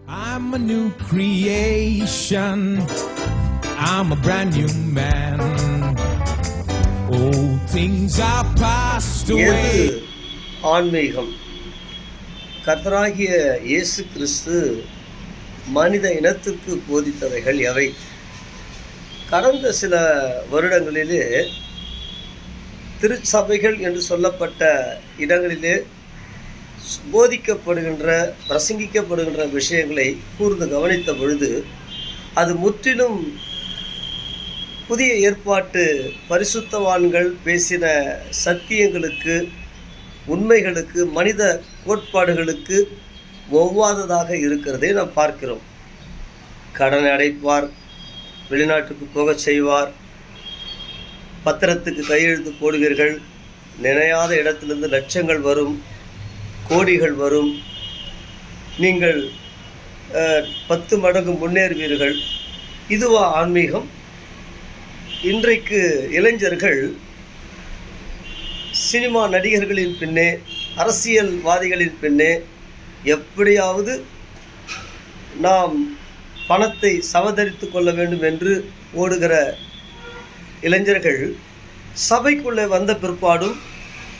I'm a new creation. I'm a brand new man. Old things are passed away. ஆன்மீகம். கர்த்தராகிய இயேசு கிறிஸ்து மனித இனத்துக்கு போதித்தவைகள் எவை? கடந்த சில வருடங்களிலே திருச்சபைகள் என்று சொல்லப்பட்ட இடங்களிலே போதிக்கப்படுகின்ற பிரசங்கிக்கப்படுகின்ற விஷயங்களை கூர்ந்து கவனித்த பொழுது அது முற்றிலும் புதிய ஏற்பாட்டு பரிசுத்தவான்கள் பேசின சத்தியங்களுக்கு, உண்மைகளுக்கு, மனித கோட்பாடுகளுக்கு ஒவ்வாததாக இருக்கிறதை நாம் பார்க்கிறோம். கடன் அடைப்பார், வெளிநாட்டுக்கு போகச் செய்வார், பத்திரத்துக்கு கையெழுத்து போடுவீர்கள், நினையாத இடத்திலிருந்து லட்சங்கள் வரும், கோடிகள் வரும், நீங்கள் 10 மடங்கு முன்னேறுவீர்கள். இதுவா ஆன்மீகம்? இன்றைக்கு இளைஞர்கள் சினிமா நடிகர்களின் பின்னே, அரசியல்வாதிகளின் பின்னே எப்படியாவது நாம் பணத்தை சவதரித்து கொள்ள வேண்டும் என்று ஓடுகிற இளைஞர்கள் சபைக்குள்ளே வந்த பிற்பாடும்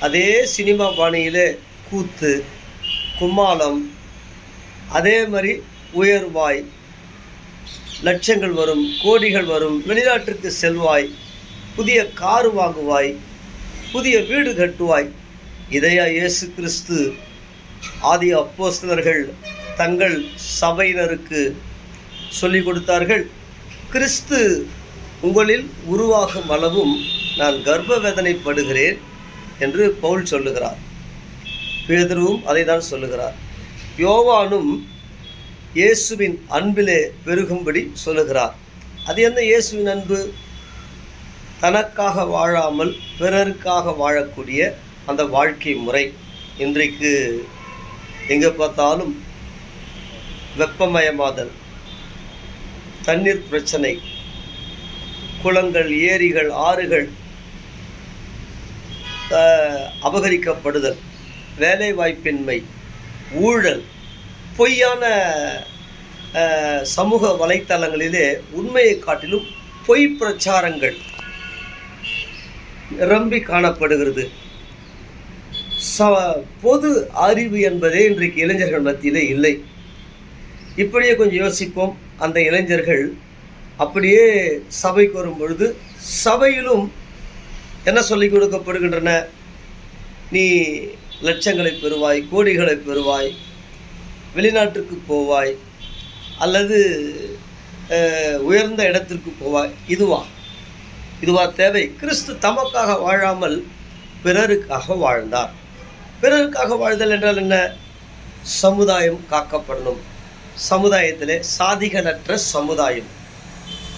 அதே சினிமா பாணியிலே கூத்து, கும்மாளம், அதே மாதிரி உயர்வாய், லட்சங்கள் வரும், கோடிகள் வரும், வெளிநாட்டிற்கு செல்வாய், புதிய காரு வாங்குவாய், புதிய வீடு கட்டுவாய். இதையா இயேசு கிறிஸ்து ஆதி அப்போஸ்தலர்கள் தங்கள் சபையினருக்கு சொல்லிக் கொடுத்தார்கள்? கிறிஸ்து உங்களில் உருவாகும் அளவும் நான் கர்ப்ப வேதனைப்படுகிறேன் என்று பவுல் சொல்லுகிறார். பேதுருவும் அதை தான் சொல்லுகிறார். யோவானும் இயேசுவின் அன்பிலே பெருகும்படி சொல்லுகிறார். அது என்ன இயேசுவின் அன்பு? தனக்காக வாழாமல் பிறருக்காக வாழக்கூடிய அந்த வாழ்க்கை முறை. இன்றைக்கு எங்கே பார்த்தாலும் வெப்பமயமாதல், தண்ணீர் பிரச்சனை, குளங்கள், ஏரிகள், ஆறுகள் அபகரிக்கப்படுதல், வேலைவாய்ப்பின்மை, ஊழல், பொய்யான சமூக வலைத்தளங்களிலே உண்மையை காட்டிலும் பொய் பிரச்சாரங்கள் நிரம்பி காணப்படுகிறது. பொது அறிவு என்பதே இன்றைக்கு இளைஞர்கள் மத்தியிலே இல்லை. இப்படியே கொஞ்சம் யோசிப்போம். அந்த இளைஞர்கள் அப்படியே சபைக்கு வரும் பொழுது சபையிலும் என்ன சொல்லிக் கொடுக்கப்படுகின்றன? நீ லட்சங்களை பெறுவாய், கோடிகளை பெறுவாய், வெளிநாட்டுக்கு போவாய், அல்லது உயர்ந்த இடத்திற்கு போவாய். இதுவா தேவை? கிறிஸ்து தமக்காக வாழாமல் பிறருக்காக வாழ்ந்தார். பிறருக்காக வாழ்தல் என்றால் என்ன? சமுதாயம் காக்கப்படணும். சமுதாயத்திலே சாதிகளற்ற சமுதாயம்,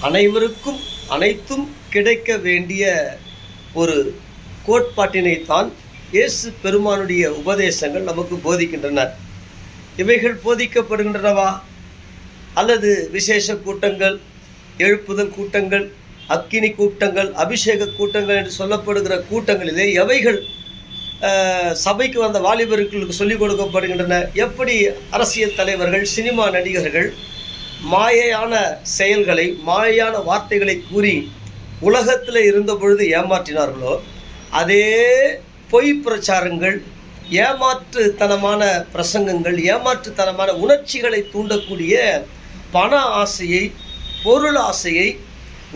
அனைவருக்கும் அனைத்தும் கிடைக்க வேண்டிய ஒரு கோட்பாட்டினைத்தான் இயேசு பெருமானுடைய உபதேசங்கள் நமக்கு போதிக்கின்றன. இவைகள் போதிக்கப்படுகின்றனவா? அல்லது விசேஷ கூட்டங்கள், எழுப்புதல் கூட்டங்கள், அக்கினி கூட்டங்கள், அபிஷேக கூட்டங்கள் என்று சொல்லப்படுகிற கூட்டங்களிலே எவைகள் சபைக்கு வந்த வாலிபர்களுக்கு சொல்லிக் கொடுக்கப்படுகின்றன? எப்படி அரசியல் தலைவர்கள், சினிமா நடிகர்கள் மாயையான செயல்களை, மாயையான வார்த்தைகளை கூறி உலகத்தில் இருந்த பொழுது ஏமாற்றினார்களோ, அதே பொய் பிரச்சாரங்கள், ஏமாற்றுத்தனமான பிரசங்கங்கள், ஏமாற்றுத்தனமான உணர்ச்சிகளை தூண்டக்கூடிய பண ஆசையை, பொருள் ஆசையை,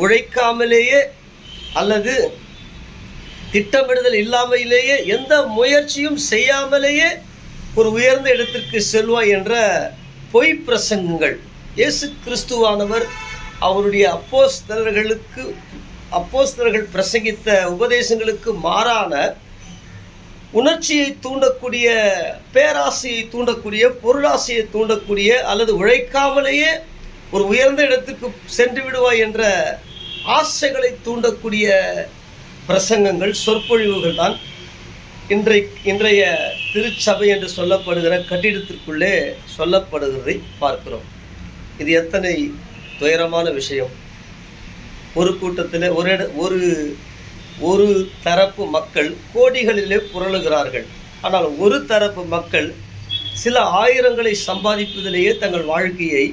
உழைக்காமலேயே அல்லது திட்டமிடுதல் இல்லாமலேயே, எந்த முயற்சியும் செய்யாமலேயே ஒரு உயர்ந்த இடத்திற்கு செல்வாய் என்ற பொய் பிரசங்கங்கள். இயேசு கிறிஸ்துவானவர் அவருடைய அப்போஸ்தலர்கள் பிரசங்கித்த உபதேசங்களுக்கு மாறான உணர்ச்சியை தூண்டக்கூடிய, பேராசையை தூண்டக்கூடிய, பொருளாசையை தூண்டக்கூடிய, அல்லது உழைக்காமலேயே ஒரு உயர்ந்த இடத்துக்கு சென்று விடுவாய் என்ற ஆசைகளை தூண்டக்கூடிய பிரசங்கங்கள், சொற்பொழிவுகள் தான் இன்றைய திருச்சபை என்று சொல்லப்படுகிற கட்டிடத்திற்குள்ளே சொல்லப்படுகிறதை பார்க்கிறோம். இது எத்தனை துயரமான விஷயம்! ஒரு கூட்டத்தில் ஒரு தரப்பு மக்கள் கோடிகளிலே புரளுகிறார்கள். ஆனால் ஒரு தரப்பு மக்கள் சில ஆயிரங்களை சம்பாதிப்பதிலேயே தங்கள் வாழ்க்கையை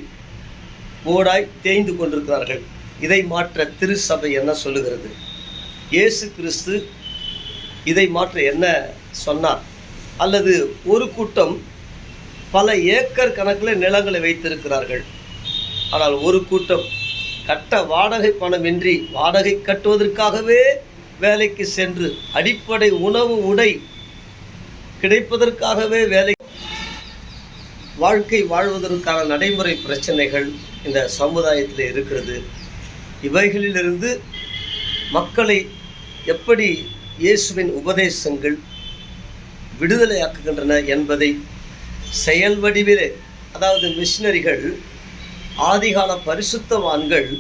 ஓடாய் தேய்ந்து கொண்டிருக்கிறார்கள். இதை மாற்ற திருச்சபை என்ன சொல்லுகிறது? இயேசு கிறிஸ்து இதை மாற்ற என்ன சொன்னார்? அல்லது ஒரு கூட்டம் பல ஏக்கர் கணக்கில் நிலங்களை வைத்திருக்கிறார்கள். ஆனால் ஒரு கூட்டம் கட்ட வாடகை பணமின்றி வாடகை கட்டுவதற்காகவே வேலைக்கு சென்று அடிப்படை உணவு உடை கிடைப்பதற்காகவே வாழ்க்கை வாழ்வதற்கான நடைமுறை பிரச்சனைகள் இந்த சமுதாயத்தில் இருக்கிறது. இவைகளிலிருந்து மக்களை எப்படி இயேசுவின் உபதேசங்கள் விடுதலையாக்குகின்றன என்பதை செயல் வடிவிலே, அதாவது மிஷினரிகள், ஆதிகால பரிசுத்தவான்கள்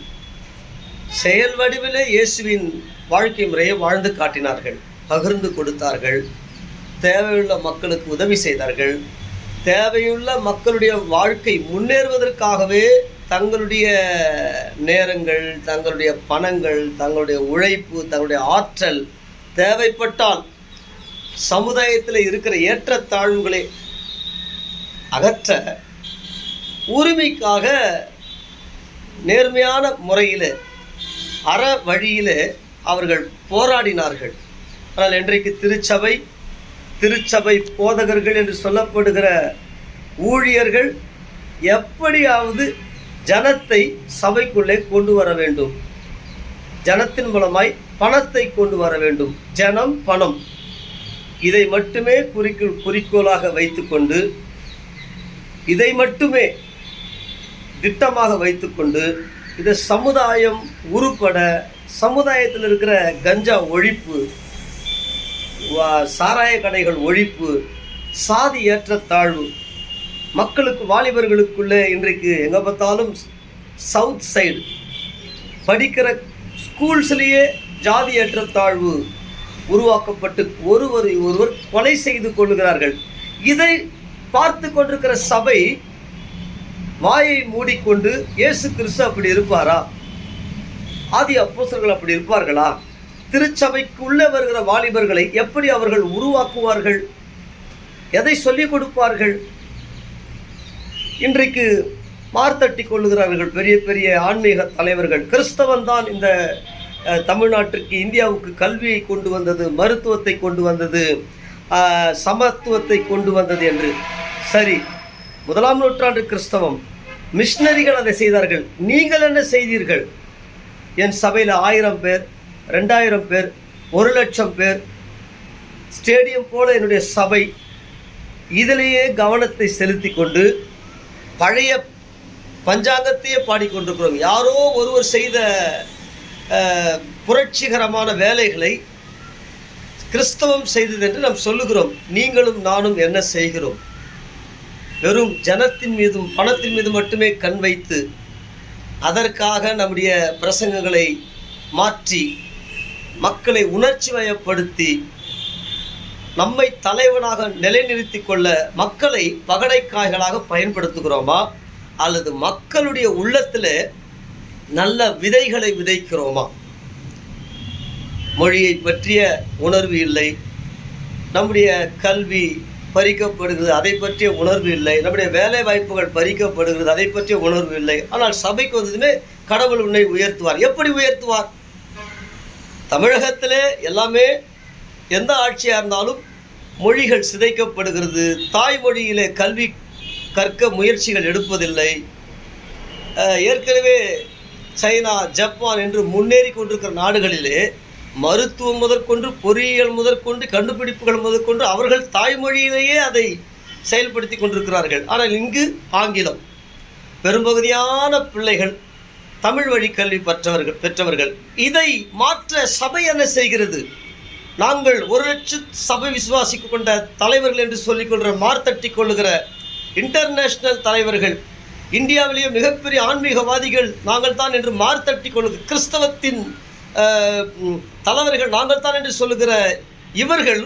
செயல் வடிவிலே இயேசுவின் வாழ்க்கை முறையை வாழ்ந்து காட்டினார்கள், பகிர்ந்து கொடுத்தார்கள், தேவையுள்ள மக்களுக்கு உதவி செய்தார்கள். தேவையுள்ள மக்களுடைய வாழ்க்கை முன்னேறுவதற்காகவே தங்களுடைய நேரங்கள், தங்களுடைய பணங்கள், தங்களுடைய உழைப்பு, தங்களுடைய ஆற்றல் தேவைப்பட்டால் சமுதாயத்தில் இருக்கிற ஏற்றத்தாழ்வுகளை அகற்ற உரிமைக்காக நேர்மையான முறையில் அற வழியில் அவர்கள் போராடினார்கள். ஆனால் இன்றைக்கு திருச்சபை போதகர்கள் என்று சொல்லப்படுகிற ஊழியர்கள் எப்படியாவது ஜனத்தை சபைக்குள்ளே கொண்டு வர வேண்டும், ஜனத்தின் மூலமாய் பணத்தை கொண்டு வர வேண்டும். ஜனம், பணம், இதை மட்டுமே குறிக்கோளாக வைத்துக்கொண்டு, இதை மட்டுமே திட்டமாக வைத்துக்கொண்டு, இதை சமுதாயம் உருப்பட, சமுதாயத்தில் இருக்கிற கஞ்சா ஒழிப்பு, சாராய கடைகள் ஒழிப்பு, சாதி ஏற்றத்தாழ்வு, மக்களுக்கு, வாலிபர்களுக்குள்ளே இன்றைக்கு எங்கே பார்த்தாலும் சவுத் சைடு படிக்கிற ஸ்கூல்ஸ்லேயே ஜாதி ஏற்றத்தாழ்வு உருவாக்கப்பட்டு ஒருவர் கொலை செய்து கொள்ளுகிறார்கள். இதை பார்த்து கொண்டிருக்கிற சபை வாயை மூடிக்கொண்டு இயேசு கிறிஸ்து அப்படி இருப்பாரா? ஆதி அப்போஸ்தலர்கள் அப்படி இருப்பார்களா? திருச்சபைக்குள்ளே வருகிற வாலிபர்களை எப்படி அவர்கள் உருவாக்குவார்கள்? எதை சொல்லிக் கொடுப்பார்கள்? இன்றைக்கு மார்த்தட்டி கொள்ளுகிறார்கள் பெரிய பெரிய ஆன்மீக தலைவர்கள். கிறிஸ்தவன் தான் இந்த தமிழ்நாட்டிற்கு, இந்தியாவுக்கு கல்வியை கொண்டு வந்தது, மருத்துவத்தை கொண்டு வந்தது, சமத்துவத்தை கொண்டு வந்தது என்று. சரி, 1ஆம் நூற்றாண்டு கிறிஸ்தவம், மிஷினரிகள் அதை செய்தார்கள். நீங்கள் என்ன செய்தீர்கள்? என் சபையில் 1000 பேர், 2000 பேர், 1,00,000 பேர், ஸ்டேடியம் போல என்னுடைய சபை, இதிலேயே கவனத்தை செலுத்தி கொண்டு பழைய பஞ்சாங்கத்தையே பாடிக்கொண்டிருக்கிறோம். யாரோ ஒருவர் செய்த புரட்சிகரமான வேலைகளை கிறிஸ்தவம் செய்தது என்று நாம் சொல்லுகிறோம். நீங்களும் நானும் என்ன செய்கிறோம்? வெறும் ஜனத்தின் மீதும் பணத்தின் மீது மட்டுமே கண் வைத்து அதற்காக நம்முடைய பிரசங்கங்களை மாற்றி மக்களை உணர்ச்சி வயப்படுத்தி நம்மை தலைவனாக நிலைநிறுத்தி கொள்ள மக்களை பகடைக்காய்களாக பயன்படுத்துகிறோமா? அல்லது மக்களுடைய உள்ளத்தில் நல்ல விதைகளை விதைக்கிறோமா? மொழியை பற்றிய உணர்வு இல்லை, நம்முடைய கல்வி பறிக்கப்படுகிறது, அதை பற்றிய உணர்வு இல்லை, நம்முடைய வேலை வாய்ப்புகள் பறிக்கப்படுகிறது, அதை பற்றிய உணர்வு இல்லை. ஆனால் சபைக்கு வந்ததுமே கடவுள் உன்னை உயர்த்துவார். எப்படி உயர்த்துவார்? தமிழகத்திலே எல்லாமே எந்த ஆட்சியாக இருந்தாலும் மொழிகள் சிதைக்கப்படுகிறது, தாய்மொழியிலே கல்வி கற்க முயற்சிகள் எடுப்பதில்லை. ஏற்கனவே சைனா, ஜப்பான் என்று முன்னேறி கொண்டிருக்கிற நாடுகளிலே மருத்துவம் முதற்கொண்டு, பொறியியல் முதற்கொண்டு, கண்டுபிடிப்புகள் முதற்கொண்டு அவர்கள் தாய்மொழியிலேயே அதை செயல்படுத்தி கொண்டிருக்கிறார்கள். ஆனால் இங்கு ஆங்கிலம். பெரும்பகுதியான பிள்ளைகள் தமிழ் வழி கல்வி பெற்றவர்கள். இதை மாற்ற சபை என்ன செய்கிறது? நாங்கள் 1,00,000 சபை விசுவாசிக்கு கொண்ட தலைவர்கள் என்று சொல்லிக்கொள்கிற, மார்த்தட்டி கொள்ளுகிற இன்டர்நேஷ்னல் தலைவர்கள், இந்தியாவிலேயே மிகப்பெரிய ஆன்மீகவாதிகள் நாங்கள் தான் என்று மார்த்தட்டி கொள்ளுகிற கிறிஸ்தவத்தின் தலைவர்கள் நாங்கள் தான் என்று சொல்லுகிற இவர்கள்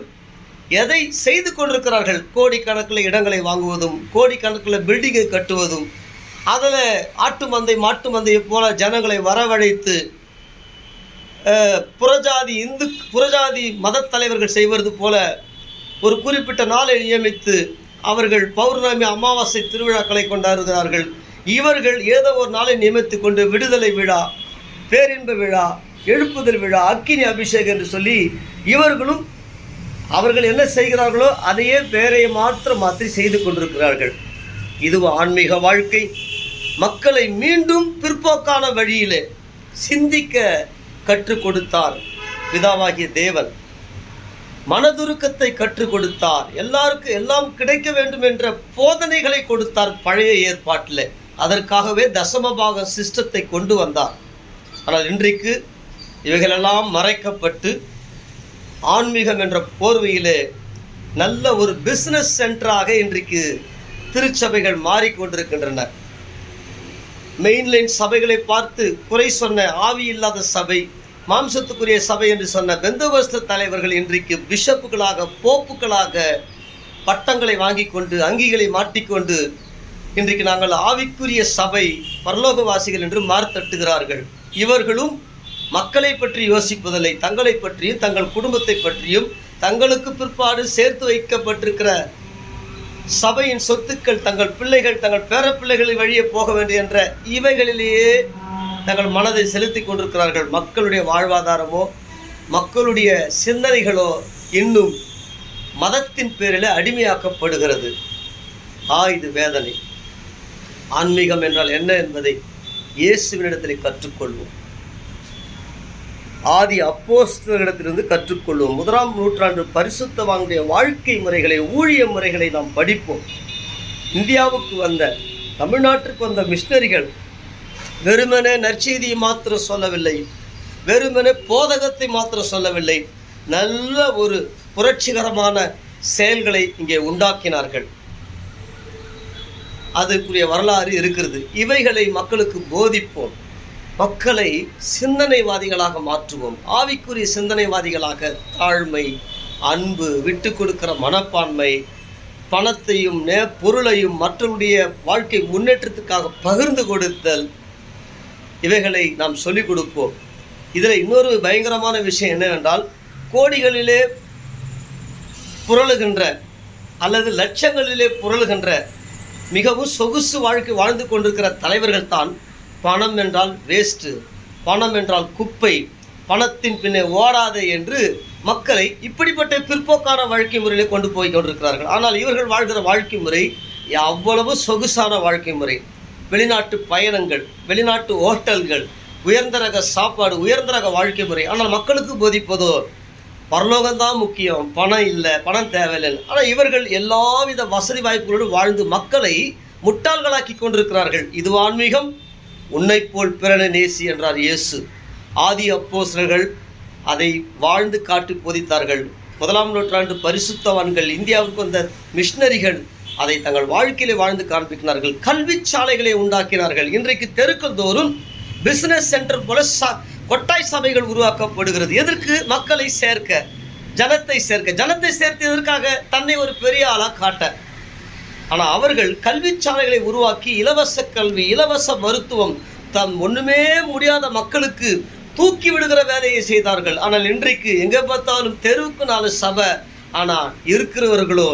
எதை செய்து கொண்டிருக்கிறார்கள்? கோடிக்கணக்கில் இடங்களை வாங்குவதும், கோடிக்கணக்கில் பில்டிங்கை கட்டுவதும், அதில் ஆட்டு மந்தை மாட்டு மந்தையை போல ஜனங்களை வரவழைத்து புறஜாதி மத தலைவர்கள் செய்வது போல ஒரு குறிப்பிட்ட நாளை நியமித்து அவர்கள் பௌர்ணமி அமாவாசை திருவிழாக்களை கொண்டாடுகிறார்கள். இவர்கள் ஏதோ ஒரு நாளை நியமித்து கொண்டு விடுதலை விழா, பேரின்ப விழா, எழுப்புதல் விழா, அக்கினி அபிஷேகம் என்று சொல்லி இவர்களும் அவர்கள் என்ன செய்கிறார்களோ அதையே பேரை மாற்றி செய்து கொண்டிருக்கிறார்கள். இது ஆன்மீக வாழ்க்கை. மக்களை மீண்டும் பிற்போக்கான வழியிலே சிந்திக்க கற்றுக் கொடுத்தார் பிதாவாகிய தேவன். மனதுருக்கத்தை கற்றுக் கொடுத்தார். எல்லாருக்கும் எல்லாம் கிடைக்க வேண்டும் என்ற போதனைகளை கொடுத்தார் பழைய ஏற்பாட்டில். அதற்காகவே தசமபாக சிஸ்டத்தை கொண்டு வந்தார். ஆனால் இன்றைக்கு இவைகளெல்லாம் மறைக்கப்பட்டு ஆன்மீகம் என்ற போர்வையிலே நல்ல ஒரு பிஸ்னஸ் சென்டராக இன்றைக்கு திருச்சபைகள் மாறிக்கொண்டிருக்கின்றன. மெயின்லைன் சபைகளை பார்த்து குறை சொன்ன ஆவி இல்லாத சபை, மாம்சத்துக்குரிய சபை என்று சொன்ன பெந்தகோஸ்து தலைவர்கள் இன்றைக்கு பிஷப்புகளாக, போப்புகளாக பட்டங்களை வாங்கி கொண்டு, அங்கிகளை மாட்டிக்கொண்டு இன்றைக்கு நாங்கள் ஆவிக்குரிய சபை, பரலோகவாசிகள் என்று மார்த்தட்டுகிறார்கள். இவர்களும் மக்களை பற்றி யோசிப்பதில்லை. தங்களை பற்றியும் தங்கள் குடும்பத்தை பற்றியும் தங்களுக்கு பிற்பாடு சேர்த்து வைக்கப்பட்டிருக்கிற சபையின் சொத்துக்கள், தங்கள் பிள்ளைகள், தங்கள் பேரப்பிள்ளைகளை வழியே போக வேண்டும் என்ற இவைகளிலேயே தங்கள் மனதை செலுத்தி கொண்டிருக்கிறார்கள். மக்களுடைய வாழ்வாதாரமோ மக்களுடைய சிந்தனைகளோ இன்னும் மதத்தின் பேரில் அடிமையாக்கப்படுகிறது. இது வேதனை. ஆன்மீகம் என்றால் என்ன என்பதை இயேசுவினிடத்தில் கற்றுக்கொள்வோம். ஆதி அப்போஸ்தலரிடத்திலிருந்து கற்றுக்கொள்வோம். 1ஆம் நூற்றாண்டு பரிசுத்தவான்களுடைய வாழ்க்கை முறைகளை, ஊழிய முறைகளை நாம் படிப்போம். இந்தியாவுக்கு வந்த, தமிழ்நாட்டுக்கு வந்த மிஷனரிகள் வெறுமனே நற்செய்தியை மாத்திரம் சொல்லவில்லை, வெறுமனே போதகத்தை மாத்திரம் சொல்லவில்லை, நல்ல ஒரு புரட்சிகரமான செயல்களை இங்கே உண்டாக்கினார்கள். அதற்குரிய வரலாறு இருக்கிறது. இவைகளை மக்களுக்கு போதிப்போம். மக்களை சிந்தனைவாதிகளாக மாற்றுவோம். ஆவிக்குரிய சிந்தனைவாதிகளாக தாழ்மை, அன்பு, விட்டு கொடுக்கிற மனப்பான்மை, பணத்தையும் பொருளையும் மற்றவருடைய வாழ்க்கை முன்னேற்றத்துக்காக பகிர்ந்து கொடுத்தல், இவைகளை நாம் சொல்லிக் கொடுப்போம். இதில் இன்னொரு பயங்கரமான விஷயம் என்னவென்றால், கோடிகளிலே புரளுகின்ற அல்லது லட்சங்களிலே புரளுகின்ற மிகவும் சொகுசு வாழ்க்கை வாழ்ந்து கொண்டிருக்கிற தலைவர்கள் தான் பணம் என்றால் வேஸ்ட்டு, பணம் என்றால் குப்பை, பணத்தின் பின்னே ஓடாதே என்று மக்களை இப்படிப்பட்ட பிற்போக்கான வாழ்க்கை முறையிலே கொண்டு போய் கொண்டிருக்கிறார்கள். ஆனால் இவர்கள் வாழ்கிற வாழ்க்கை முறை அவ்வளவு சொகுசான வாழ்க்கை முறை. வெளிநாட்டு பயணங்கள், வெளிநாட்டு ஹோட்டல்கள், உயர்ந்த ரக சாப்பாடு, உயர்ந்த ரக வாழ்க்கை முறை. ஆனால் மக்களுக்கு போதிப்பதோ பரலோகம்தான் முக்கியம், பணம் இல்லை, பணம் தேவையில்லை. ஆனால் இவர்கள் எல்லாவித வசதி வாய்ப்புகளோடு வாழ்ந்து மக்களை முட்டாள்களாக்கி கொண்டிருக்கிறார்கள். இது ஆன்மீகம். உன்னை போல் பிறனை நேசி என்றார் இயேசு. ஆதி அப்போஸ்தலர்கள் அதை வாழ்ந்து காட்டி போதித்தார்கள். 1ஆம் நூற்றாண்டு பரிசுத்தவான்கள், இந்தியாவுக்கு வந்த மிஷனரிகள் அதை தங்கள் வாழ்க்கையிலே வாழ்ந்து காண்பிக்கிறார்கள். கல்வி சாலைகளை உண்டாக்கினார்கள். இன்றைக்கு தெருக்கள் தோறும் பிசினஸ் சென்டர் போல கொட்டாய் சபைகள் உருவாக்கப்படுகிறது. எதற்கு? மக்களை சேர்க்க, ஜனத்தை சேர்க்க. ஜனத்தை சேர்த்து எதற்காக? தன்னை ஒரு பெரிய ஆளாக காட்ட. ஆனால் அவர்கள் கல்வி சாலைகளை உருவாக்கி இலவச கல்வி, இலவச மருத்துவம், ஒன்றுமே முடியாத மக்களுக்கு தூக்கி விடுகிற வேலையை செய்தார்கள். ஆனால் இன்றைக்கு எங்கே பார்த்தாலும் தெருவுக்கு 4 சபை. ஆனால் இருக்கிறவர்களோ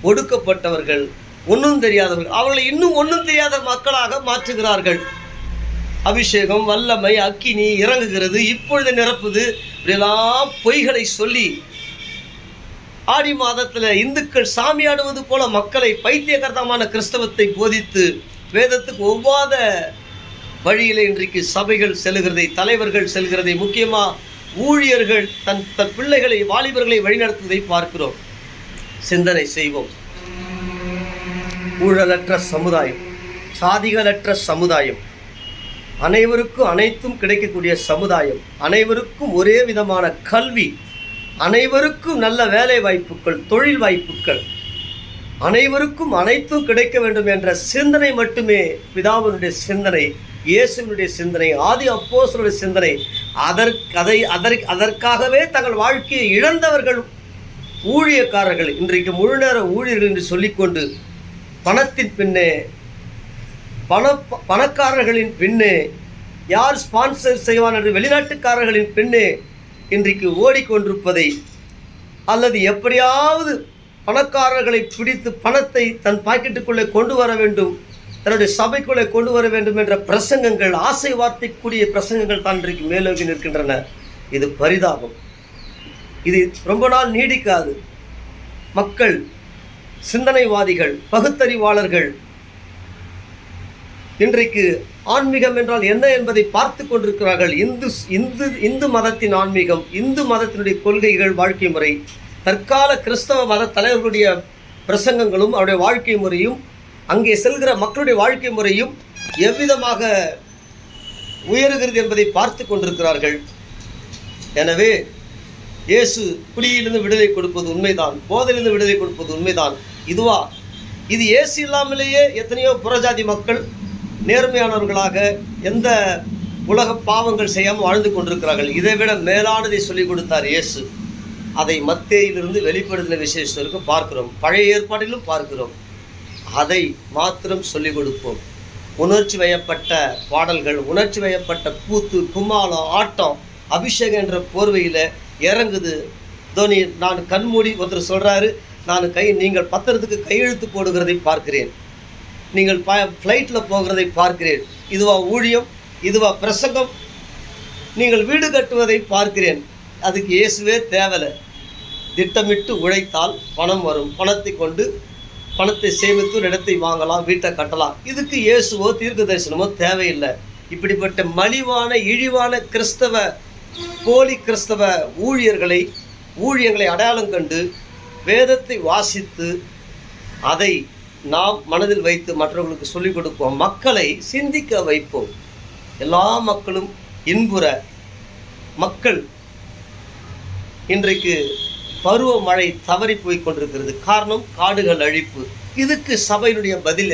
ஒடுக்கப்பட்டவர்கள், ஒன்றும் தெரியாதவர்கள். அவர்களை இன்னும் ஒன்றும் தெரியாத மக்களாக மாற்றுகிறார்கள். அபிஷேகம், வல்லமை, அக்கினி இறங்குகிறது, இப்பொழுது நிரப்புது, இப்படியெல்லாம் பொய்களை சொல்லி ஆடி மாதத்தில் இந்துக்கள் சாமியாடுவது போல மக்களை பைத்தியகரமான கிறிஸ்தவத்தை போதித்து வேதத்துக்கு ஒவ்வாத வழியில் இன்றைக்கு சபைகள் செல்கிறதை, தலைவர்கள் செல்கிறதை, முக்கியமாக ஊழியர்கள் தன் பிள்ளைகளை, வாலிபர்களை வழிநடத்துவதை பார்க்கிறோம். சிந்தனை செய்வோம். ஊழலற்ற சமுதாயம், சாதிகளற்ற சமுதாயம், அனைவருக்கும் அனைத்தும் கிடைக்கக்கூடிய சமுதாயம், அனைவருக்கும் ஒரே விதமான கல்வி, அனைவருக்கும் நல்ல வேலை வாய்ப்புகள், தொழில் வாய்ப்புகள், அனைவருக்கும் அனைத்தும் கிடைக்க வேண்டும் என்ற சிந்தனை மட்டுமே பிதாவினுடைய சிந்தனை, இயேசுவினுடைய சிந்தனை, ஆதி அப்போஸ்தலருடைய சிந்தனை. அதற்காகவே தங்கள் வாழ்க்கையை இழந்தவர்கள் ஊழியக்காரர்கள் இன்றைக்கு முழு நேர ஊழியர்கள் என்று சொல்லிக்கொண்டு பணத்தின் பின்னே, பணக்காரர்களின் பின்னே, யார் ஸ்பான்சர் செய்வான் என்று வெளிநாட்டுக்காரர்களின் பின்னே இன்றைக்கு ஓடிக்கொண்டிருப்பதை, அல்லது எப்படியாவது பணக்காரர்களை பிடித்து பணத்தை தன் பாக்கெட்டுக்குள்ளே கொண்டு வர வேண்டும், தன்னுடைய சபைக்குள்ளே கொண்டு வர வேண்டும் என்ற பிரசங்கங்கள், ஆசை வார்த்தைக்குரிய பிரசங்கங்கள் தான் இன்றைக்கு மேலோங்கி நிற்கின்றன. இது பரிதாபம். இது ரொம்ப நாள் நீடிக்காது. மக்கள், சிந்தனைவாதிகள், பகுத்தறிவாளர்கள் இன்றைக்கு ஆன்மீகம் என்றால் என்ன என்பதை பார்த்து கொண்டிருக்கிறார்கள். இந்து மதத்தின் ஆன்மீகம், இந்து மதத்தினுடைய கொள்கைகள், வாழ்க்கை முறை, தற்கால கிறிஸ்தவ மத தலைவர்களுடைய பிரசங்கங்களும் அவருடைய வாழ்க்கை முறையும், அங்கே செல்கிற மக்களுடைய வாழ்க்கை முறையும் எவ்விதமாக உயருகிறது என்பதை பார்த்து கொண்டிருக்கிறார்கள். எனவே இயேசு குடியிலிருந்து விடுதலை கொடுப்பது உண்மைதான், போதையிலிருந்து விடுதலை கொடுப்பது உண்மைதான். இது இயேசு இல்லாமலேயே எத்தனையோ புறஜாதி மக்கள் நேர்மையானவர்களாக எந்த உலக பாவங்கள் செய்யாமல் வாழ்ந்து கொண்டிருக்கிறார்கள். இதைவிட மேலானதை சொல்லிக் கொடுத்தார் இயேசு. அதை மத்தேயிலிருந்து வெளிப்படுத்தின விசேஷத்திற்கு பார்க்கிறோம், பழைய ஏற்பாட்டிலும் பார்க்கிறோம். அதை மாத்திரம் சொல்லிக் கொடுப்போம். உணர்ச்சி வயப்பட்ட பாடல்கள், உணர்ச்சி வயப்பட்ட கூத்து, கும்மாளம், ஆட்டம், அபிஷேகம் என்ற போர்வையில் இறங்குது. தோனி நான் கண்மூடி ஒருத்தர் சொல்கிறாரு, நீங்கள் பத்திரத்துக்கு கையெழுத்து போடுகிறதை பார்க்கிறேன், நீங்கள் ஃப்ளைட்டில் போகிறதை பார்க்கிறேன். இதுவா ஊழியம்? இதுவா பிரசங்கம்? நீங்கள் வீடு கட்டுவதை பார்க்கிறேன். அதுக்கு இயேசுவே தேவலை. திட்டமிட்டு உழைத்தால் பணம் வரும், பணத்தை சேமித்து ஒரு இடத்தை வாங்கலாம், வீட்டை கட்டலாம். இதுக்கு இயேசுவோ தீர்க்க தரிசனமோ தேவையில்லை. இப்படிப்பட்ட மலிவான இழிவான போலி கிறிஸ்தவ ஊழியங்களை அடையாளம் கண்டு வேதத்தை வாசித்து அதை நாம் மனதில் வைத்து மற்றவர்களுக்கு சொல்லிக் கொடுப்போம். மக்களை சிந்திக்க வைப்போம். எல்லா மக்களும் இன்புற. மக்கள் இன்றைக்கு பருவமழை தவறி போய் கொண்டிருக்கிறது. காரணம் காடுகள் அழிப்பு. இதுக்கு சபையினுடைய பதில்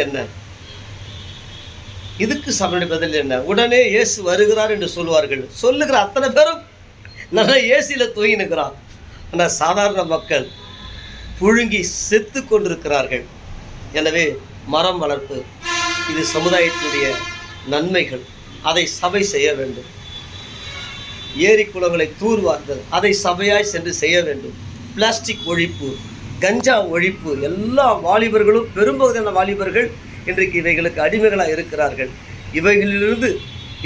என்ன? உடனே இயேசு வருகிறார் என்று சொல்லுவார்கள். சொல்லுகிற அத்தனை பேரும் நல்லா ஏசியில் தூங்கினுக்கிறான். ஆனால் சாதாரண மக்கள் புழுங்கி செத்து கொண்டிருக்கிறார்கள். எனவே மரம் வளர்ப்பு இது சமுதாயத்தினுடைய நன்மைகள். அதை சபை செய்ய வேண்டும். ஏரி குளங்களை தூர்வார்கள், அதை சபையாய் சென்று செய்ய வேண்டும். பிளாஸ்டிக் ஒழிப்பு, கஞ்சா ஒழிப்பு, எல்லா வாலிபர்களும், பெரும்பகுதியான வாலிபர்கள் இன்றைக்கு இவைகளுக்கு அடிமைகளாக இருக்கிறார்கள். இவைகளிலிருந்து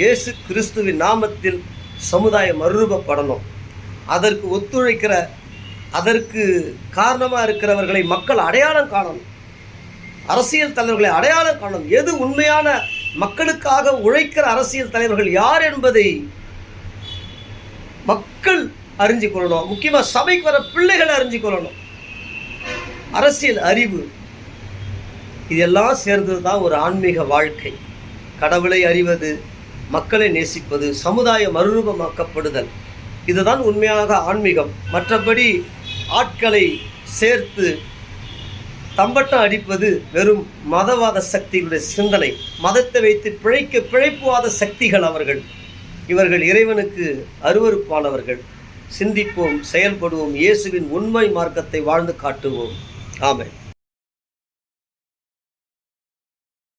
இயேசு கிறிஸ்துவின் நாமத்தில் சமுதாயம் மறுரூபப்படணும். அதற்கு ஒத்துழைக்கிற, அதற்கு காரணமாக இருக்கிறவர்களை மக்கள் அடையாளம் காணணும். அரசியல் தலைவர்களை அடையாளம் காணணும். எது உண்மையான மக்களுக்காக உழைக்கிற அரசியல் தலைவர்கள் யார் என்பதை மக்கள் அறிஞ்சு கொள்ளணும். முக்கியமாக சபைக்கு வர பிள்ளைகளை அறிஞ்சு கொள்ளணும். அரசியல் அறிவு இதெல்லாம் சேர்ந்தது தான் ஒரு ஆன்மீக வாழ்க்கை. கடவுளை அறிவது, மக்களை நேசிப்பது, சமுதாய மறுரூபமாக்கப்படுதல், இதுதான் உண்மையாக ஆன்மீகம். மற்றபடி ஆட்களை சேர்த்து தம்பட்டம் அடிப்பது வெறும் மதவாத சக்திகளுடைய சிந்தனை. மதத்தை வைத்து பிழைப்புவாத சக்திகள் இவர்கள் இறைவனுக்கு அருவருப்பானவர்கள். சிந்திப்போம், செயல்படுவோம், இயேசுவின் உண்மை மார்க்கத்தை வாழ்ந்து காட்டுவோம். ஆமென்.